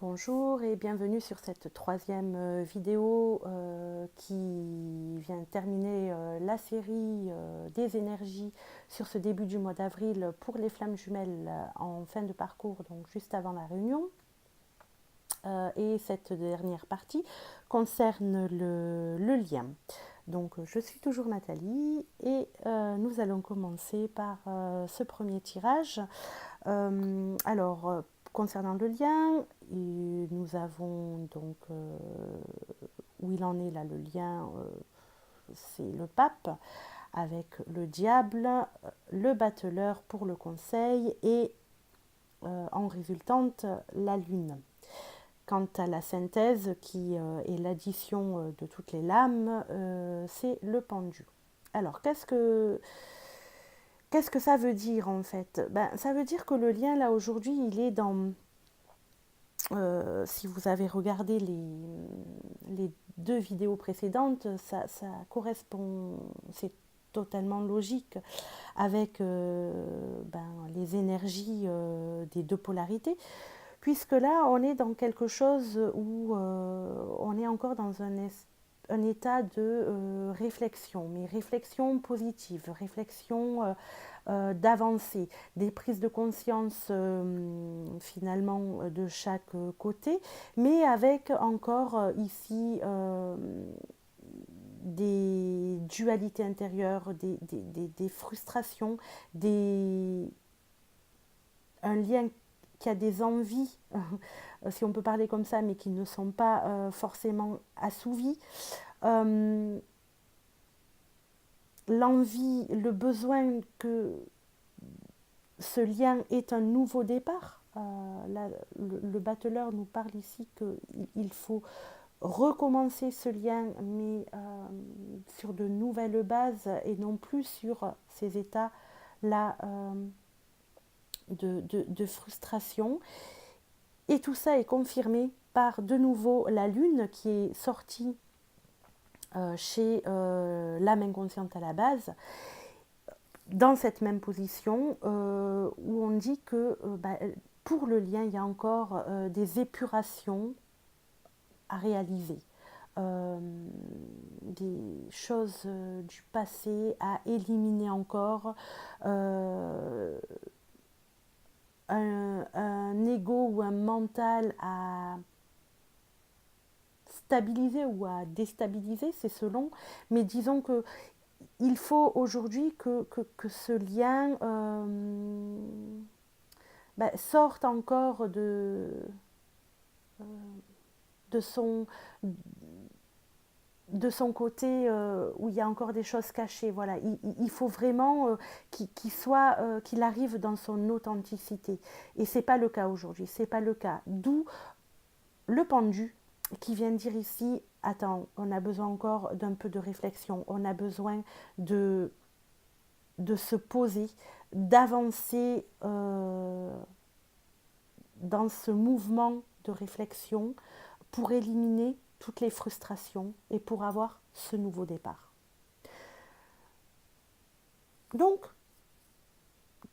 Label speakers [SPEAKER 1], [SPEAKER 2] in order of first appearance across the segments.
[SPEAKER 1] Bonjour et bienvenue sur cette troisième vidéo qui vient terminer la série des énergies sur ce début du mois d'avril pour les flammes jumelles en fin de parcours, donc juste avant la réunion. Et cette dernière partie concerne le lien. Donc je suis toujours Nathalie et nous allons commencer par ce premier tirage. Concernant le lien, nous avons donc où il en est là le lien, c'est le pape avec le diable, le battleur pour le conseil et en résultante la lune. Quant à la synthèse qui est l'addition de toutes les lames, c'est le pendu. Alors qu'est-ce que ça veut dire en fait? Ça veut dire que le lien là aujourd'hui il est dans... si vous avez regardé les deux vidéos précédentes, ça correspond, c'est totalement logique avec les énergies des deux polarités, puisque là on est dans quelque chose où on est encore dans un état de réflexion, mais réflexion positive, réflexion d'avancée, des prises de conscience finalement de chaque côté, mais avec encore ici des dualités intérieures, des frustrations, un lien qui a des envies, si on peut parler comme ça, mais qui ne sont pas forcément assouvies. L'envie, le besoin que ce lien est un nouveau départ. Là, le battleur nous parle ici qu'il faut recommencer ce lien, mais sur de nouvelles bases et non plus sur ces états-là de frustration. Et tout ça est confirmé par de nouveau la lune qui est sortie chez l'âme inconsciente à la base, dans cette même position où on dit que pour le lien, il y a encore des épurations à réaliser, des choses du passé à éliminer encore, un ego ou un mental à stabiliser ou à déstabiliser, c'est selon, mais disons que il faut aujourd'hui que ce lien sorte encore de son côté où il y a encore des choses cachées. Voilà, il faut vraiment qu'il arrive dans son authenticité. Et c'est pas le cas aujourd'hui, c'est pas le cas. D'où le pendu qui vient dire ici, attends, on a besoin encore d'un peu de réflexion, on a besoin de se poser, d'avancer dans ce mouvement de réflexion pour éliminer toutes les frustrations et pour avoir ce nouveau départ. Donc,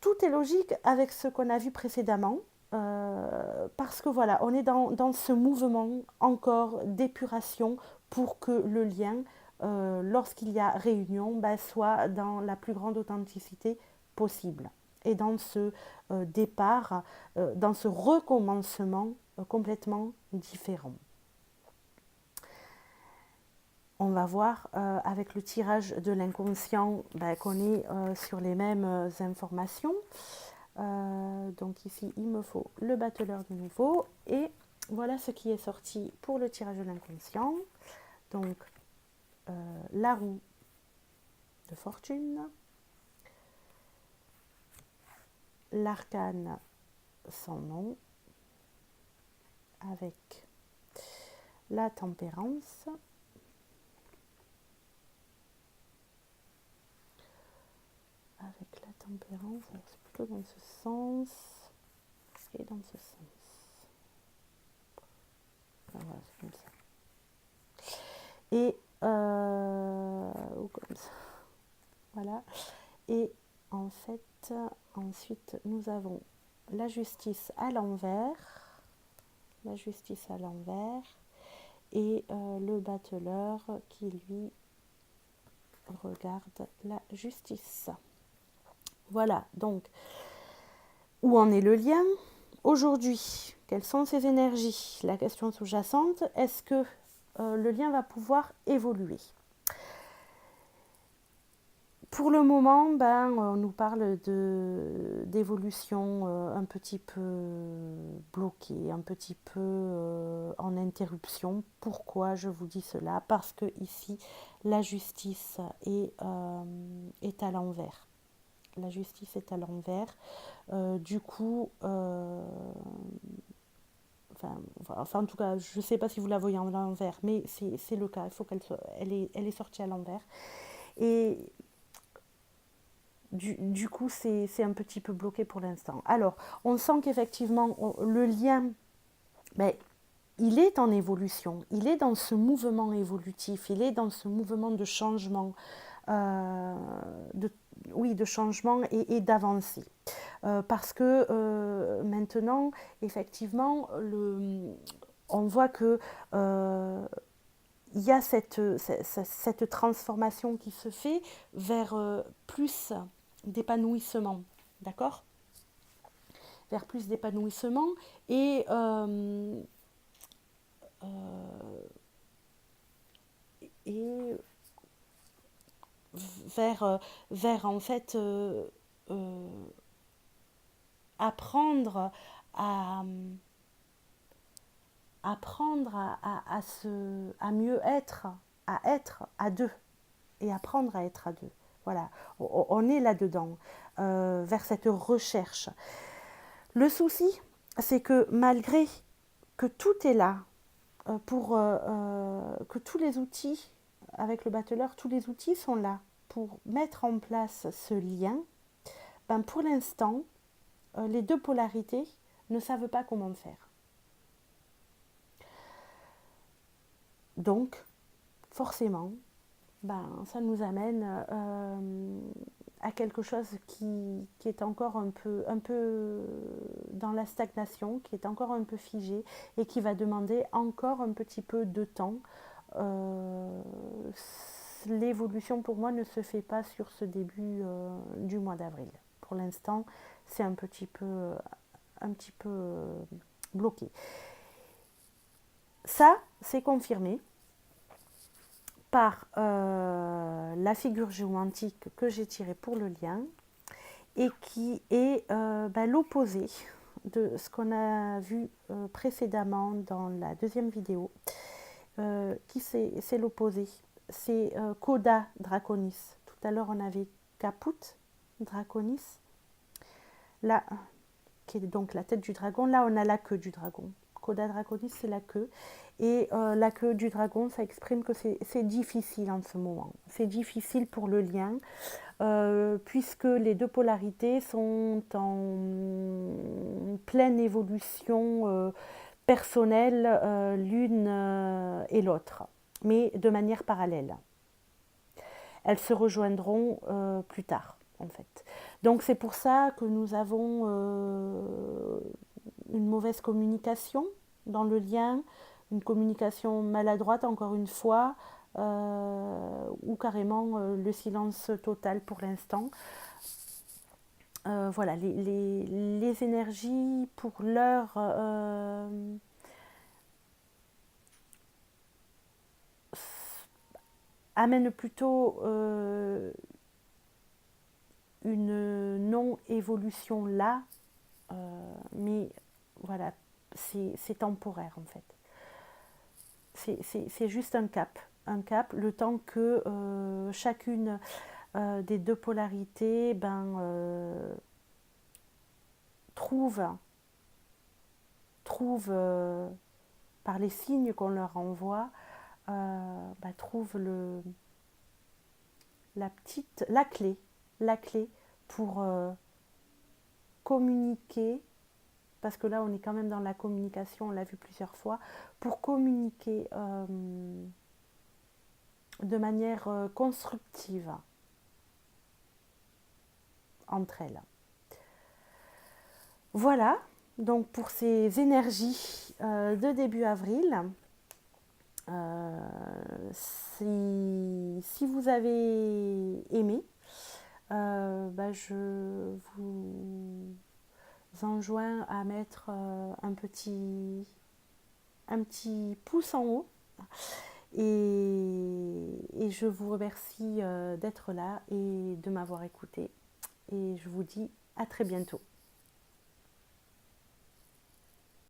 [SPEAKER 1] tout est logique avec ce qu'on a vu précédemment, parce que voilà, on est dans ce mouvement encore d'épuration pour que le lien, lorsqu'il y a réunion, soit dans la plus grande authenticité possible. Et dans ce départ, dans ce recommencement complètement différent. On va voir avec le tirage de l'inconscient qu'on est sur les mêmes informations. Donc ici, il me faut le battleur de nouveau. Et voilà ce qui est sorti pour le tirage de l'inconscient. Donc, la roue de fortune, l'arcane sans nom, avec la tempérance, c'est plutôt dans ce sens et dans ce sens. Voilà, c'est comme ça. Et ou comme ça. Voilà. Et en fait, ensuite, nous avons la justice à l'envers la justice à l'envers, et le battleur qui lui regarde la justice. Voilà, donc, où en est le lien aujourd'hui? Quelles sont ces énergies? La question sous-jacente, est-ce que le lien va pouvoir évoluer? Pour le moment, on nous parle d'évolution un petit peu bloquée, un petit peu en interruption. Pourquoi je vous dis cela? Parce que ici, la justice est à l'envers. La justice est à l'envers. Du coup, en tout cas, je ne sais pas si vous la voyez en l'envers, mais c'est le cas. Il faut elle est sortie à l'envers. Et du coup, c'est un petit peu bloqué pour l'instant. Alors, on sent qu'effectivement, le lien, ben, il est en évolution, il est dans ce mouvement évolutif, il est dans ce mouvement de changement, euh, de, oui, de changement et d'avancée. Parce que maintenant, effectivement, on voit que il y a cette transformation qui se fait vers plus d'épanouissement, d'accord? Vers plus d'épanouissement et, et vers en fait apprendre à à mieux être à deux et apprendre à être à deux. Voilà, on est là-dedans, vers cette recherche. Le souci, c'est que malgré que tout est là, que tous les outils, avec le battleur, tous les outils sont là pour mettre en place ce lien, pour l'instant, les deux polarités ne savent pas comment faire. Donc, forcément, ça nous amène à quelque chose qui est encore un peu dans la stagnation, qui est encore un peu figé et qui va demander encore un petit peu de temps. Euh, L'évolution pour moi ne se fait pas sur ce début du mois d'avril. Pour l'instant, c'est un petit peu bloqué. Ça, c'est confirmé par la figure géomantique que j'ai tirée pour le lien et qui est l'opposé de ce qu'on a vu précédemment dans la deuxième vidéo, qui c'est l'opposé. C'est Coda Draconis. Tout à l'heure, on avait Caput Draconis, là, qui est donc la tête du dragon. Là, on a la queue du dragon. Coda Draconis, c'est la queue. Et la queue du dragon, ça exprime que c'est difficile en ce moment. C'est difficile pour le lien, puisque les deux polarités sont en pleine évolution personnelle l'une et l'autre, mais de manière parallèle. Elles se rejoindront plus tard, en fait. Donc c'est pour ça que nous avons une mauvaise communication dans le lien, une communication maladroite encore une fois, ou carrément le silence total pour l'instant. Voilà, les énergies pour l'heure amènent plutôt une non-évolution là, mais voilà, c'est temporaire en fait. C'est juste un cap, le temps que chacune des deux polarités trouve par les signes qu'on leur envoie, trouve la clé pour communiquer, parce que là on est quand même dans la communication, on l'a vu plusieurs fois, pour communiquer de manière constructive entre elles. Voilà, donc pour ces énergies de début avril. Si vous avez aimé, je vous enjoins à mettre un petit pouce en haut et je vous remercie d'être là et de m'avoir écouté et je vous dis à très bientôt.